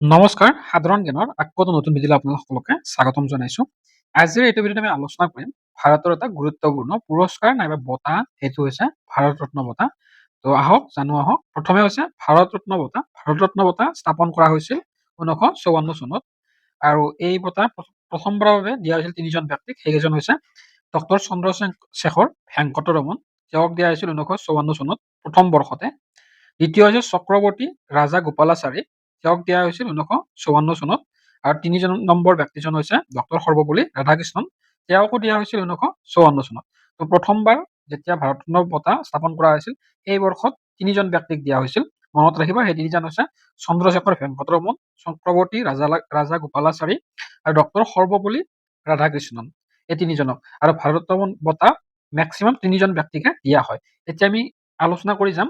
নমস্কাৰ, সাধাৰণ জ্ঞানৰ আকৌ এটা নতুন ভিডিঅ'লৈ আপোনালোক সকলোকে স্বাগতম জনাইছো। আজিৰ এইটো ভিডিঅ'ত আমি আলোচনা কৰিম ভাৰতৰ এটা গুৰুত্বপূৰ্ণ পুৰস্কাৰ নাইবা বঁটা, সেইটো হৈছে ভাৰত ৰত্ন বঁটা। তো আহক প্ৰথমে হৈছে ভাৰত ৰত্ন বঁটা। ভাৰত ৰত্ন বঁটা স্থাপন কৰা হৈছিল 1954 চনত আৰু এই বঁটা প্ৰথমবাৰৰ বাবে দিয়া হৈছিল তিনিজন ব্যক্তিক। সেইকেইজন হৈছে ডক্টৰ চন্দ্ৰশেখৰ ভেংকটৰমন, তেওঁক দিয়া হৈছিল 1954 চনত প্ৰথম বৰ্ষতে। দ্বিতীয় হৈছে চক্ৰৱৰ্তী ৰাজা গোপালাচাৰী, তেওঁক দিয়া হৈছিল 1954 চনত আৰু তিনিজন নম্বৰ ব্যক্তিজন হৈছে ডক্টৰ সৰ্বপল্লী ৰাধাকৃষ্ণন, তেওঁকো দিয়া হৈছিল 1954 চনত। তো প্ৰথমবাৰ যেতিয়া ভাৰত ৰত্ন বঁটা স্থাপন কৰা হৈছিল সেই বৰ্ষত তিনিজন ব্যক্তিক দিয়া হৈছিল। মনত ৰাখিবা, সেই তিনিজন হৈছে চন্দ্ৰশেখৰ ভেংকটৰমন, চক্ৰৱৰ্তী ৰাজা গোপালাচাৰী আৰু ডক্টৰ সৰ্বপল্লী ৰাধাকৃষ্ণন, এই তিনিজনক। আৰু ভাৰত ৰত্ন বঁটা মেক্সিমাম তিনিজন ব্যক্তিকে দিয়া হয়। এতিয়া আমি আলোচনা কৰি যাম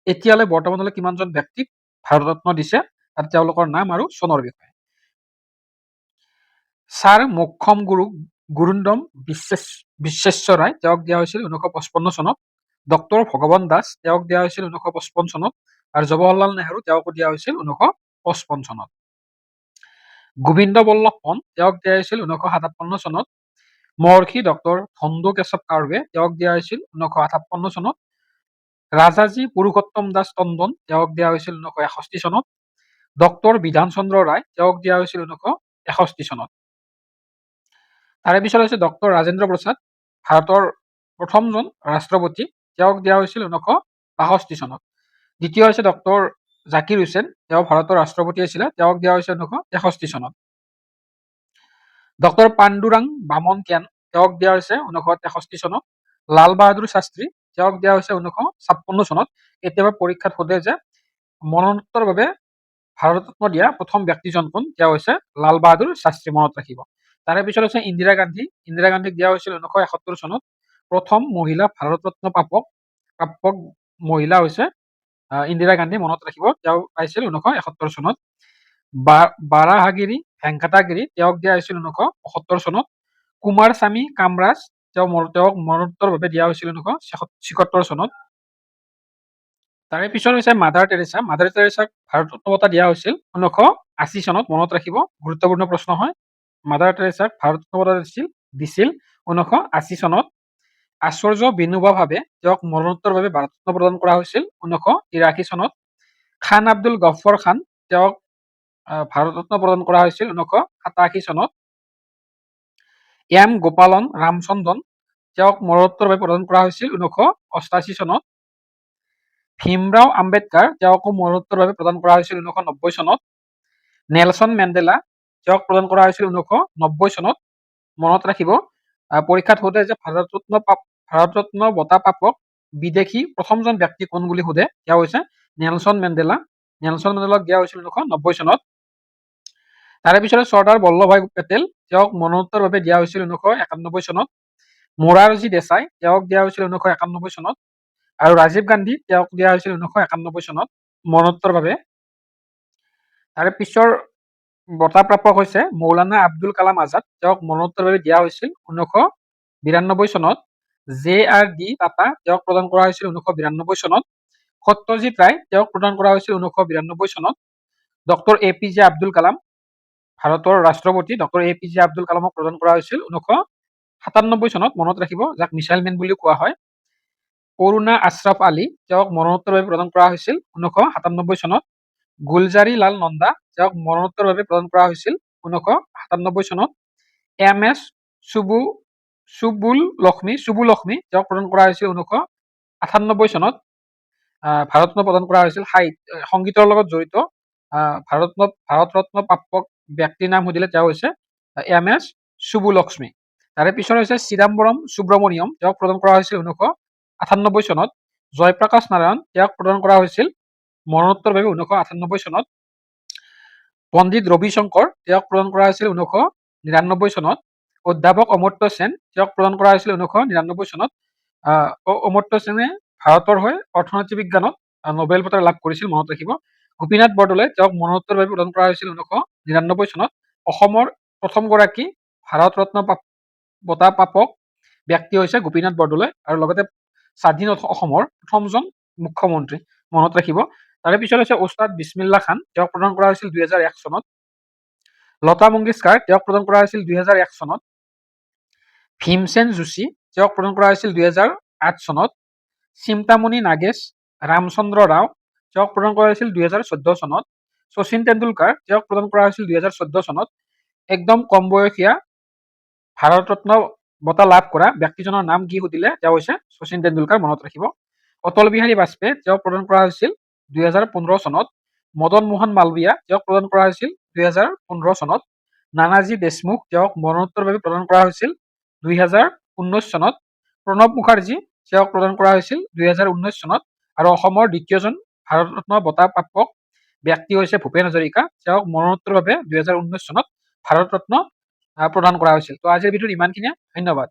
এতিয়ালৈ বৰ্তমানলৈ কিমানজন ব্যক্তিক ভাৰত ৰত্ন দিছে আৰু তেওঁলোকৰ নাম আৰু চনৰ বিষয়ে। ছাৰ মোক্ষম গুৰুন্দম বিশ্বেশ্বৰ ৰায়, তেওঁক দিয়া হৈছিল 1955 চনত। ডক্টৰ ভগৱান দাস, তেওঁক দিয়া হৈছিল 1955 চনত আৰু জৱাহৰলাল নেহৰু, তেওঁকো দিয়া হৈছিল 1955 চনত। গোবিন্দ বল্লভ পন্ত, তেওঁক দিয়া হৈছিল 1957 চনত। মহৰ্ষি ডক্টৰ ধন্দু কেশৱ কাৰ্বে, তেওঁক দিয়া হৈছিল 1958 চনত। ৰাজাজী পুৰুষোত্তম দাস টণ্ডন, তেওঁক দিয়া হৈছিল 1961 চনত। ডক্টৰ বিধান চন্দ্ৰ ৰায়, তেওঁক দিয়া হৈছিল 1961 চনত। তাৰে পিছত হৈছে ডক্টৰ ৰাজেন্দ্ৰ প্ৰসাদ, ভাৰতৰ প্ৰথমজন ৰাষ্ট্ৰপতি, তেওঁক দিয়া হৈছিল 1962 চনত। দ্বিতীয় হৈছে ডক্টৰ জাকিৰ হুছেইন, তেওঁ ভাৰতৰ ৰাষ্ট্ৰপতি আছিলে, তেওঁক দিয়া হৈছিল 1961 চনত। ডক্টৰ পাণ্ডুৰাং বামন কেন, তেওঁক দিয়া হৈছে 1963 চনত। লাল বাহাদুৰ শাস্ত্ৰী, তেওঁক দিয়া হৈছে 1956 চনত। কেতিয়াবা পৰীক্ষাত সোধে যে মৰণোত্তৰ বাবে ভাৰত ৰত্ন দিয়া প্ৰথম ব্যক্তিজন কোন, তেওঁ হৈছে লাল বাহাদুৰ শাস্ত্ৰী, মনত ৰাখিব। তাৰে পিছত হৈছে ইন্দিৰা গান্ধী, ইন্দিৰা গান্ধীক দিয়া হৈছিল 1971 চনত। প্ৰথম মহিলা ভাৰত ৰত্ন প্ৰাপক মহিলা হৈছে ইন্দিৰা গান্ধী, মনত ৰাখিব, তেওঁ পাইছিল 1971 চনত। বাৰাহাগিৰি ভেংকাটাগিৰি, তেওঁক দিয়া হৈছিল 1975 চনত। কুমাৰ স্বামী কামৰাজ, তেওঁক মৰণোত্তৰভাৱে দিয়া হৈছিল 1976 চনত। তাৰে পিছত হৈছে mother Teresa, mother টেৰেছাক Bharat Ratna বঁটা দিয়া হৈছিল 1980 চনত, মনত ৰাখিব, গুৰুত্বপূৰ্ণ প্ৰশ্ন হয়। মাদাৰ টেৰেছাক ভাৰত ৰত্ন বঁটা দিছিল 1980 চনত। আশ্চৰ্য বিনোবা ভাৱে, তেওঁক মৰণোত্তৰভাৱে ভাৰত ৰত্ন প্ৰদান কৰা হৈছিল 1983 চনত। খান আব্দুল গফৰ খান, তেওঁক ভাৰত ৰত্ন প্ৰদান কৰা হৈছিল 1987 চনত। এম গোপালন ৰামচন্দ্ৰন, তেওঁক মৰণোত্তৰভাৱে প্ৰদান কৰা হৈছিল 1988 চনত। ভীমৰাও আম্বেদকাৰ, তেওঁকো মৰণোত্তৰভাৱে প্ৰদান কৰা হৈছিল 1990 চনত। নেলছন মেণ্ডেলা, তেওঁক প্ৰদান কৰা হৈছিল 1990 চনত। মনত ৰাখিব, পৰীক্ষাত সোধে যে ভাৰত ৰত্ন বঁটা প্ৰাপক বিদেশী প্ৰথমজন ব্যক্তি কোন বুলি সোধে, তেওঁ হৈছে নেলছন মেণ্ডেলা। নেলছন মেণ্ডেলাক দিয়া হৈছিল 1990 চনত। তাৰে পিছতে চৰ্দাৰ বল্লভভাই পেটেল, তেওঁক মৰণোত্তৰভাৱে দিয়া হৈছিল 1991 চনত। মোৰাৰজী দেশাই, তেওঁক দিয়া হৈছিল 1991 চনত। আৰু ৰাজীৱ গান্ধী, তেওঁক দিয়া হৈছিল 1991 চনত মৰণোত্তৰভাৱে। তাৰে পিছৰ বঁটা প্ৰাপক হৈছে মৌলানা আব্দুল কালাম আজাদ, তেওঁক মৰণোত্তৰভাৱে দিয়া হৈছিল 1992 চনত। জে আৰ ডি টাটা, তেওঁক প্ৰদান কৰা হৈছিল 1992 চনত। সত্যজিৎ ৰায়, তেওঁক প্ৰদান কৰা হৈছিল 1992 চনত। Doctor A P J Abdul Kalam, ভাৰতৰ ৰাষ্ট্ৰপতি doctor A P J Abdul কালামক প্ৰদান কৰা হৈছিল 1997 চনত, মনত ৰাখিব, যাক মিছাইল মেন বুলিও কোৱা হয়। অৰুণা আশ্ৰফ আলী, তেওঁক মৰণোত্তৰভাৱে প্ৰদান কৰা হৈছিল 1997 চনত। গুলজাৰী লাল নন্দা, তেওঁক মৰণোত্তৰভাৱে প্ৰদান কৰা হৈছিল 1997 চনত। এম এছ সুবুলক্ষ্মী, তেওঁক প্ৰদান কৰা হৈছিল 1998 চনত। ভাৰত ৰত্ন প্ৰদান কৰা হৈছিল সংগীতৰ লগত জড়িত ভাৰত ৰত্ন প্ৰাপক ব্যক্তিৰ নাম সুধিলে তেওঁ হৈছে এম এছ সুবুলক্ষ্মী। তাৰে পিছত হৈছে চিদাম্বৰম সুব্ৰমণিয়ম, তেওঁক প্ৰদান কৰা হৈছিল 1998 চনত। জয়প্ৰকাশ নাৰায়ণ, তেওঁক প্ৰদান কৰা হৈছিল মৰণোত্তৰভাৱে 1998 চনত। পণ্ডিত ৰবিশংকৰ, তেওঁক প্ৰদান কৰা হৈছিল 1999 চনত। অধ্যাপক অমৰ্ত্য সেন, তেওঁক প্ৰদান কৰা হৈছিল 1999 চনত। অমৰ্ত্য সেনে ভাৰতৰ হৈ অৰ্থনীতি বিজ্ঞানত নোবেল বঁটা লাভ কৰিছিল, মনত ৰাখিব। গোপীনাথ বৰদলৈ, তেওঁক মৰণোত্তৰভাৱে প্ৰদান কৰা হৈছিল 1999 চনত। অসমৰ প্ৰথমগৰাকী ভাৰত ৰত্ন বঁটা প্ৰাপক ব্যক্তি হৈছে গোপীনাথ বৰদলৈ আৰু লগতে স্বাধীন অসমৰ প্ৰথমজন মুখ্যমন্ত্ৰী। মনত ৰাখিব। তাৰে পিছত হৈছে ওস্তাদ বিছমিল্লা খান, তেওঁক প্ৰদান কৰা হৈছিল 2001 চনত। লতা মংগেশকাৰ, তেওঁক প্ৰদান কৰা হৈছিল 2001 চনত। ভীমসেন যোশী, তেওঁক প্ৰদান কৰা হৈছিল 2008 চনত। চিন্তামণি নাগেশ, ৰামচন্দ্ৰ ৰাও, তেওঁক প্ৰদান কৰা হৈছিল 2014 চনত। শচীন তেণ্ডুলকাৰ, তেওঁক প্ৰদান কৰা হৈছিল 2014 চনত। একদম কম বয়সীয়া ভাৰত ৰত্ন বঁটা লাভ কৰা ব্যক্তিজনৰ নাম কি সুধিলে তেওঁ হৈছে শচীন তেণ্ডুলকাৰ, মনত ৰাখিব। অটল বিহাৰী বাজপেয়ী, তেওঁক প্ৰদান কৰা হৈছিল 2015 চনত। মদন মোহন মালৱিয়া, তেওঁক প্ৰদান কৰা হৈছিল 2015 চনত। নানাজী দেশমুখ, তেওঁক মৰণোত্তৰভাৱে প্ৰদান কৰা হৈছিল 2019 চনত। প্ৰণৱ মুখাৰ্জী, তেওঁক প্ৰদান কৰা হৈছিল 2019 চনত। আৰু অসমৰ দ্বিতীয়জন ভাৰত ৰত্ন বঁটা প্ৰাপক ব্যক্তি হৈছে ভূপেন হাজৰিকা, তেওঁক মৰণোত্তৰভাৱে 2019 চনত ভাৰত ৰত্ন প্ৰদান কৰা হৈছিল। তো আজিৰ ভিডিঅ'ত ইমানখিনিয়ে, ধন্যবাদ।